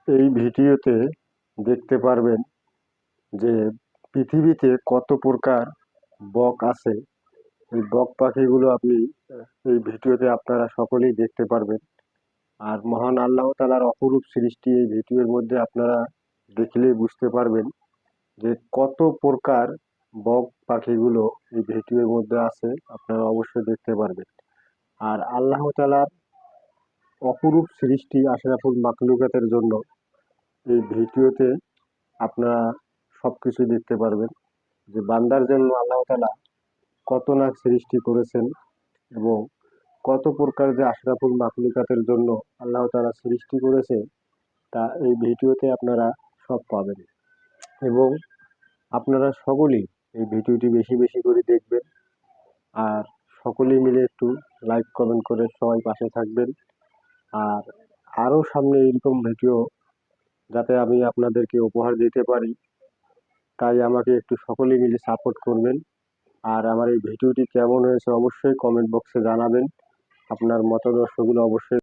এই ভিডিওতে দেখতে পারবেন যে পৃথিবীতে কত প্রকার বক আছে। এই বক পাখিগুলো আপনি এই ভিডিওতে আপনারা সকলেই দেখতে পারবেন। আর মহান আল্লাহ তাআলার অপরূপ সৃষ্টি এই ভিডিওর মধ্যে আপনারা দেখলেই বুঝতে পারবেন যে কত প্রকার বক পাখিগুলো এই ভিডিওর মধ্যে আছে, আপনারা অবশ্যই দেখতে পারবেন। আর আল্লাহ তাআলার অপরূপ সৃষ্টি আশরাফুল মাখলুকাতের জন্য এই ভিডিওতে আপনারা সবকিছু দেখতে পারবেন যে বান্দার জন্য আল্লাহ তাআলা কত না সৃষ্টি করেছেন এবং কত প্রকার যে আশরাফুল মাখলুকাতের জন্য আল্লাহ তাআলা সৃষ্টি করেছে তা এই ভিডিওতে আপনারা সব পাবেন। এবং আপনারা সকলেই এই ভিডিওটি বেশি বেশি করে দেখবেন আর সকলেই মিলে একটু লাইক কমেন্ট করে সবাই পাশে থাকবেন। আর আরও সামনে এরকম ভিডিও যাতে আমি আপনাদেরকে উপহার দিতে পারি, তাই আমাকে একটু সকলে মিলে সাপোর্ট করবেন। আর আমার এই ভিডিওটি কেমন হয়েছে অবশ্যই কমেন্ট বক্সে জানাবেন। আপনার মতাদর্শগুলো অবশ্যই